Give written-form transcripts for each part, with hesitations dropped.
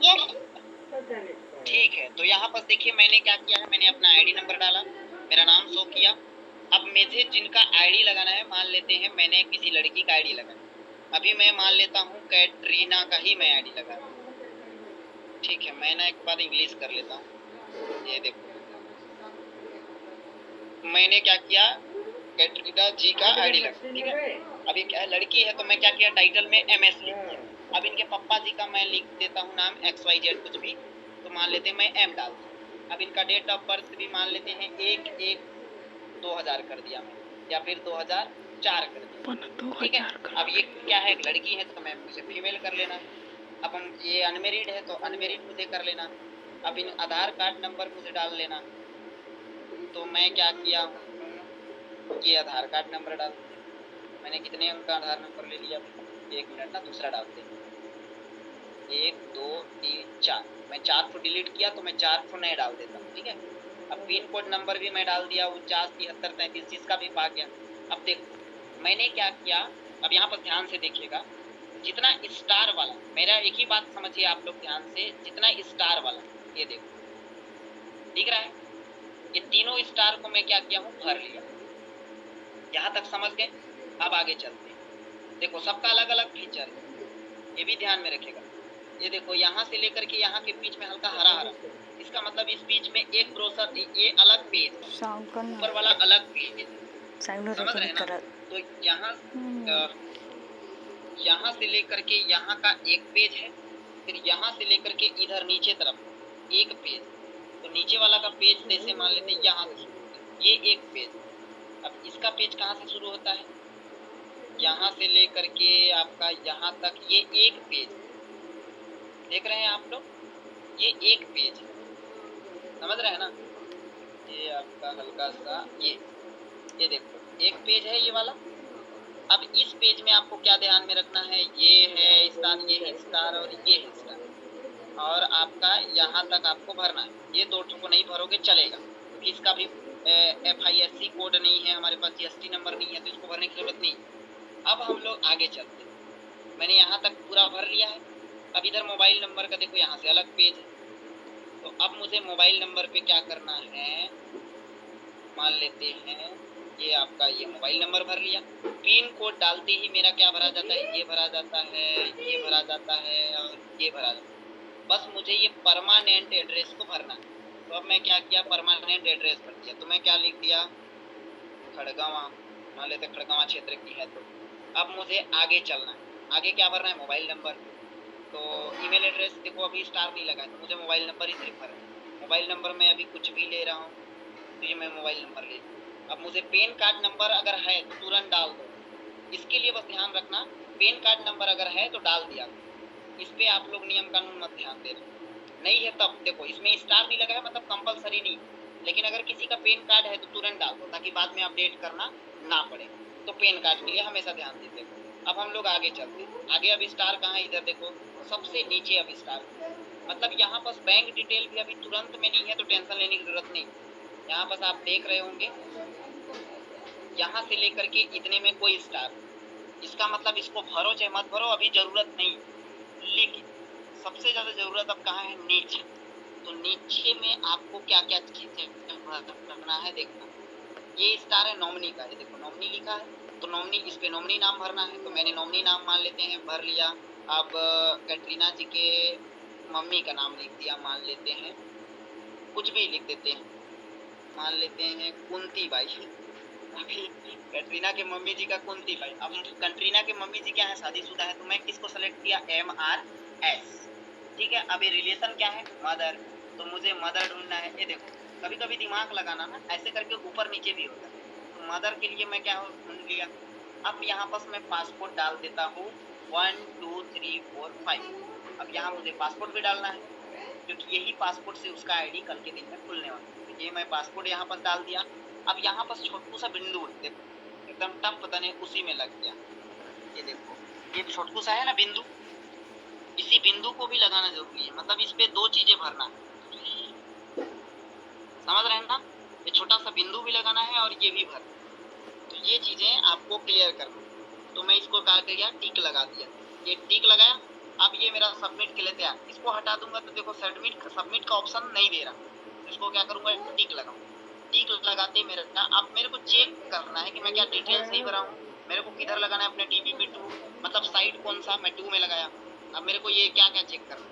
Yes. ठीक है, तो यहाँ पर देखिए मैंने क्या किया है, मैंने अपना आईडी नंबर डाला, मेरा नाम शो किया। अब मुझे जिनका आईडी लगाना है, मान लेते हैं मैंने किसी लड़की का आईडी लगाया, अभी मैं मान लेता हूँ कैटरीना का ही मैं आईडी लगा। ठीक है, मैं ना एक बार इंग्लिश कर लेता हूँ। ये देखो मैंने क्या किया, कैटरीना जी का आईडी लगा। ठीक है, अभी क्या है, लड़की है तो मैं क्या किया, टाइटल में MS लिख दिया। अब इनके पापा जी का मैं लिख देता हूँ नाम XYZ कुछ भी, तो मान लेते हैं मैं M डाल दिया। अब इनका डेट ऑफ बर्थ भी मान लेते हैं 1/1/2000 कर दिया मैं, या फिर 2004 कर दिया। ठीक है, अब ये क्या है, एक लड़की है तो मैं मुझे फीमेल कर लेना। अब हम ये अनमेरिड है तो अनमेरिड मुझे कर लेना। अब इन आधार कार्ड नंबर मुझे डाल लेना। तो मैं क्या किया हूँ, ये आधार कार्ड नंबर डाल दिया मैंने। कितने अंक का आधार नंबर ले लिया, 1 मिनट ना, दूसरा डालते हैं। 1 2 3 4, मैं 4 को डिलीट किया तो मैं 4 को नहीं डाल देता हूँ। ठीक है, अब पिन कोड नंबर भी मैं डाल दिया 497333, इसका भी पा गया। अब देखो मैंने क्या किया, अब यहाँ पर ध्यान से देखिएगा, जितना स्टार वाला, मेरा एक ही बात समझिए आप लोग ध्यान से, जितना स्टार वाला, ये देखो दिख रहा है, ये तीनों स्टार को मैं क्या किया हूँ, भर लिया। यहाँ तक समझ गए? अब आगे चलते हैं। देखो सबका अलग अलग फीचर है, ये भी ध्यान में रखेगा। ये देखो यहाँ से लेकर के यहाँ के बीच में हल्का हरा हरा, इसका मतलब इस बीच में एक ब्रोशर, ये अलग पेज, ऊपर वाला अलग पेज, समझ रहे हैं ना? तो यहाँ से लेकर के यहाँ का एक पेज है, फिर यहाँ से लेकर के इधर नीचे तरफ एक पेज, तो नीचे वाला का पेज जैसे मान लेते हैं यहाँ से शुरू होता है, ये एक पेज। अब इसका पेज कहाँ से शुरू होता है, यहाँ से लेकर के आपका यहाँ तक ये एक पेज, देख रहे हैं आप लोग, ये एक पेज, समझ रहे हैं ना? ये आपका हल्का सा ये देखो एक पेज है ये वाला। अब इस पेज में आपको क्या ध्यान में रखना है, ये है स्टार, ये है स्टार और ये है स्टार, और आपका यहाँ तक आपको भरना है। ये दो को नहीं भरोगे चलेगा, क्योंकि इसका भी FISC कोड नहीं है हमारे पास, GST नंबर नहीं है, तो इसको भरने की जरूरत नहीं। अब हम लोग आगे चलते हैं, मैंने यहाँ तक पूरा भर लिया है। अब इधर मोबाइल नंबर का देखो यहाँ से अलग पेज है, तो अब मुझे मोबाइल नंबर पे क्या करना है, मान लेते हैं ये आपका ये मोबाइल नंबर भर लिया। पिन कोड डालते ही मेरा क्या भरा जाता है, ये भरा जाता है, ये भरा जाता है और ये भरा जाता है। बस मुझे ये परमानेंट एड्रेस को भरना है। तो अब मैं क्या किया, परमानेंट एड्रेस भर दिया। तो मैं क्या लिख दिया, खड़गवां, मान लेते खड़गवां क्षेत्र की है। तो अब मुझे आगे चलना है, आगे क्या भरना है, मोबाइल नंबर। तो ईमेल एड्रेस देखो अभी स्टार नहीं लगा, तो मुझे मोबाइल नंबर ही सिर्फ भरना है। मोबाइल नंबर में अभी कुछ भी ले रहा हूँ, तो ये मैं मोबाइल नंबर ले। अब मुझे पैन कार्ड नंबर अगर है तो तुरंत डाल दो, इसके लिए बस ध्यान रखना, पैन कार्ड नंबर अगर है तो डाल दिया। इस पे आप लोग नियम कानून मत ध्यान दे रहे, नहीं है तब देखो इसमें स्टार नहीं लगा है, मतलब कंपलसरी नहीं, लेकिन अगर किसी का पैन कार्ड है तो तुरंत डाल दो, ताकि बाद में अपडेट करना ना पड़े। तो पैन कार्ड के लिए हमेशा ध्यान देते। अब हम लोग आगे चलते हैं। आगे अब स्टार कहाँ है, इधर देखो सबसे नीचे अब स्टार, मतलब यहाँ पर बैंक डिटेल भी अभी तुरंत में नहीं है, तो टेंशन लेने की जरूरत नहीं। यहाँ पर आप देख रहे होंगे, यहाँ से लेकर के इतने में कोई स्टार, इसका मतलब इसको भरो चाहे मत भरो, अभी जरूरत नहीं। लेकिन सबसे ज्यादा जरूरत अब कहाँ है, नीचे। तो नीचे में आपको क्या क्या चीजें रखना है, देखना ये स्टार है नॉमिनी का, ये देखो नॉमिनी लिखा है, तो नॉमिनी, इस पे नॉमिनी नाम भरना है। तो मैंने नॉमिनी नाम मान लेते हैं भर लिया। अब कैटरीना जी के मम्मी का नाम लिख दिया, मान लेते हैं कुछ भी लिख देते हैं, मान लेते हैं कुंती बाई। अभी कैटरीना के मम्मी जी का कुंती बाई। अब कैटरीना के मम्मी जी क्या है, शादीशुदा है, तो मैं किसको सेलेक्ट किया, MRS। ठीक है, अब ये रिलेशन क्या है, मदर, तो मुझे मदर ढूंढना है। ये देखो कभी कभी दिमाग लगाना ना, ऐसे करके ऊपर नीचे भी होता है। तो मदर के लिए मैं क्या ढूंढ लिया। अब यहाँ पर मैं पासपोर्ट डाल देता हूँ 1 2 3 4 5। अब यहाँ मुझे पासपोर्ट भी डालना है, क्योंकि यही पासपोर्ट से उसका ID कल के दिन में खुलने वाला है। ये मैं पासपोर्ट यहाँ पर डाल दिया। अब यहाँ पर छोटू सा बिंदु है, देखो एकदम टफ, पता नहीं उसी में लग गया। ये देखो ये छोटू सा है ना बिंदु, इसी बिंदु को भी लगाना जरूरी है, मतलब इस पे दो चीजें भरना है, समझ रहे हैं ना? ये छोटा सा बिंदु भी लगाना है और ये भी भरना है। तो ये चीजें आपको क्लियर करना। तो मैं इसको क्या किया, टिक लगा दिया। ये टिक लगाया, अब ये मेरा सबमिट के लिए तैयार, इसको हटा दूंगा तो देखो सबमिट का ऑप्शन नहीं दे रहा, तो इसको क्या करूंगा, टिक लगाऊंगा। टिक लगाते मेरे अब मेरे को चेक करना है कि मैं क्या डिटेल सही भरा हूँ। मेरे को किधर लगाना है अपने DBP2, मतलब साइट कौन सा, मैं 2 में लगाया। अब मेरे को ये क्या क्या चेक करना है,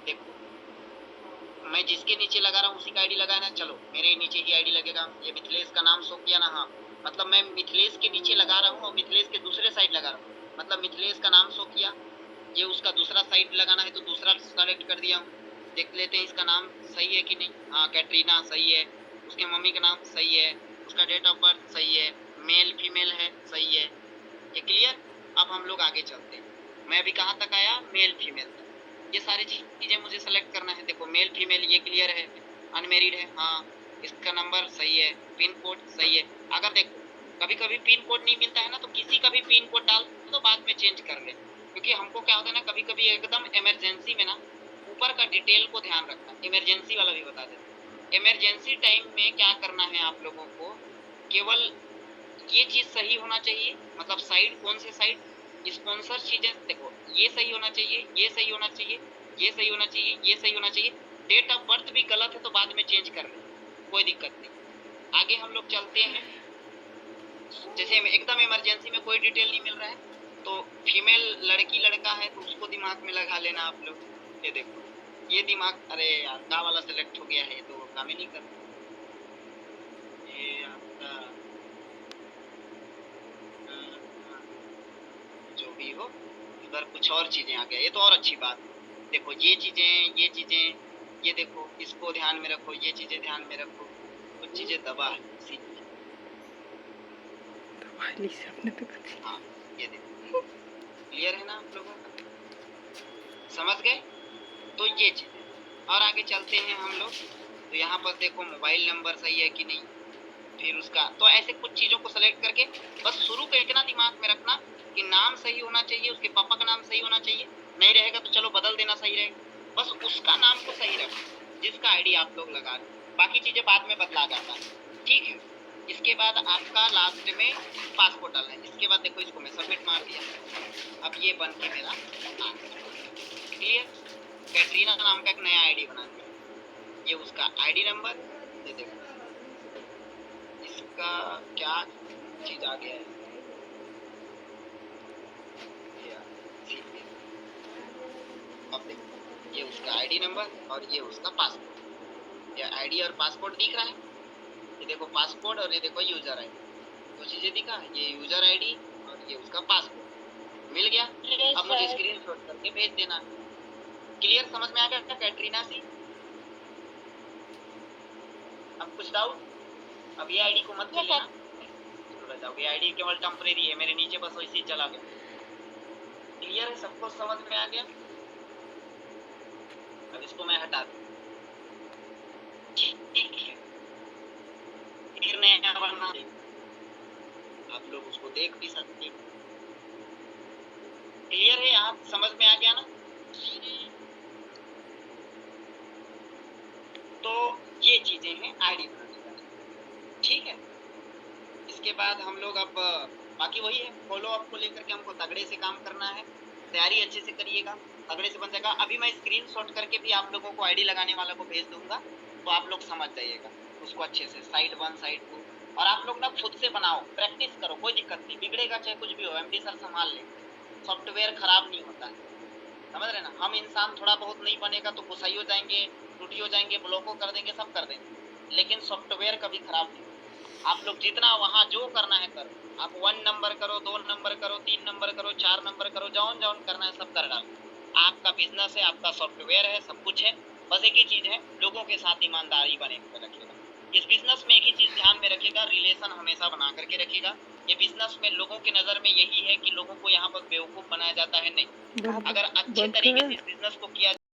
देखो मैं जिसके नीचे लगा रहा हूँ उसी का आईडी लगाना है। चलो मेरे नीचे ही आईडी लगेगा, ये मिथिलेश का नाम शो किया ना, हाँ मतलब मैं मिथिलेश के नीचे लगा रहा हूँ और मिथिलेश के दूसरे साइड लगा रहा हूँ, मतलब मिथिलेश का नाम शो किया, ये उसका दूसरा साइड लगाना है तो दूसरा सेलेक्ट कर दिया हूँ। देख लेते हैं इसका नाम सही है कि नहीं, हाँ कैटरीना सही है, उसके मम्मी का नाम सही है, उसका डेट ऑफ बर्थ सही है, मेल फीमेल है सही है, ये क्लियर। अब हम लोग आगे चलते हैं, मैं अभी कहाँ तक आया, मेल फीमेल तक। ये सारी चीजें मुझे सेलेक्ट करना है। देखो मेल फीमेल ये क्लियर है, अनमेरिड है, हाँ इसका नंबर सही है, पिन कोड सही है। अगर देखो कभी कभी पिन कोड नहीं मिलता है ना, तो किसी का भी पिन कोड डाल तो बाद में चेंज कर ले, क्योंकि हमको क्या होता है ना, कभी कभी एकदम इमरजेंसी में ना ऊपर का डिटेल को ध्यान रखना, इमरजेंसी वाला भी बता देते। इमरजेंसी टाइम में क्या करना है आप लोगों को, केवल ये चीज सही होना चाहिए, मतलब साइड कौन से साइड, स्पॉन्सर चीजें देखो ये सही होना चाहिए, ये सही होना चाहिए, ये सही होना चाहिए, ये सही होना चाहिए। डेट ऑफ बर्थ भी गलत है तो बाद में चेंज कर ले, कोई दिक्कत नहीं। आगे हम लोग चलते हैं, जैसे एकदम इमरजेंसी में कोई डिटेल नहीं मिल रहा है तो फीमेल लड़की लड़का है तो उसको दिमाग में लगा लेना आप लोग। ये देखो ये दिमाग, अरे यार का वाला सेलेक्ट हो गया है तो काम ही नहीं कर, ये आपका जो भी हो, इधर कुछ और चीजें आ गया, ये तो और अच्छी बात है। देखो ये चीजें, ये देखो इसको ध्यान में रखो, ये चीजें ध्यान में रखो, कुछ चीजें दबा है हाँ ये देखो क्लियर है ना आप लोगों का, समझ गए। तो ये चीजें, और आगे चलते हैं हम लोग, तो यहाँ पर देखो मोबाइल नंबर सही है कि नहीं, फिर उसका तो ऐसे कुछ चीजों को सेलेक्ट करके बस शुरू का इतना दिमाग में रखना कि नाम सही होना चाहिए, उसके पापा का नाम सही होना चाहिए, नहीं रहेगा तो चलो बदल देना, सही रहेगा, बस उसका नाम को सही रखना जिसका आईडी आप लोग लगा रहे, बाकी चीजें बाद में बदला जाता है, ठीक है। इसके बाद आपका लास्ट में पासपोर्ट डालना है। इसके बाद देखो इसको मैं सबमिट मार दिया, अब ये बन के मेरा क्लियर। कैटरीना नाम का एक नया आईडी बना दिया, ये उसका आईडी नंबर, ये देखो इसका क्या चीज आ गया है, अब देखो ये उसका आईडी नंबर और ये उसका पासपोर्ट, ये आईडी और पासपोर्ट दिख रहा है, ये देखो पासपोर्ट और ये देखो यूजर आईडी, दो चीजें दिखा, ये यूजर आईडी और ये उसका पासपोर्ट मिल गया। अब मुझे स्क्रीनशॉट करके भेज देना, क्लियर, समझ में आ गया कैटरीना सी। अब कुछ डाउट, अब ये आईडी को मत कर लेना, ये आईडी केवल टेम्परेरी है, मेरे नीचे बस वैसे ही चला गया, क्लियर है, सबको समझ में आ गया। अब इसको मैं हटा दूं, ठीक है, फिर नया बनना, आप लोग उसको देख भी सकते हैं, क्लियर है, आप समझ में आ गया ना। तो ये चीजें हैं आईडी बनाने का, ठीक है। इसके बाद हम लोग अब बाकी वही है, फॉलो अप को लेकर के हमको तगड़े से काम करना है, तैयारी अच्छे से करिएगा, तगड़े से बन जाएगा। अभी मैं स्क्रीनशॉट करके भी आप लोगों को आईडी लगाने वाला को भेज दूंगा, तो आप लोग समझ जाइएगा उसको अच्छे से, साइड 1 साइड 2, और आप लोग ना खुद से बनाओ, प्रैक्टिस करो, कोई दिक्कत नहीं, बिगड़ेगा चाहे कुछ भी हो, MD सर संभाल ले, सॉफ्टवेयर खराब नहीं होता है, समझ रहे ना। हम इंसान थोड़ा बहुत नहीं बनेगा तो गुस्साई हो जाएंगे, टूटी हो जाएंगे, ब्लॉको कर देंगे, सब कर देंगे, लेकिन सॉफ्टवेयर कभी खराब नहीं। आप लोग जितना वहाँ जो करना है करो, आप 1 नंबर करो, 2 नंबर करो, 3 नंबर करो, 4 नंबर करो, जौन जौन करना है सब कर डालो। आपका बिजनेस है, आपका सॉफ्टवेयर है, सब कुछ है, बस एक ही चीज है, लोगों के साथ ईमानदारी बने हुए रखिएगा। इस बिजनेस में एक ही चीज ध्यान में रखिएगा, रिलेशन हमेशा बना करके रखिएगा। ये बिजनेस में लोगों की नजर में यही है कि लोगों को यहाँ पर बेवकूफ बनाया जाता है, नहीं, अगर अच्छे तरीके से इस बिजनेस को किया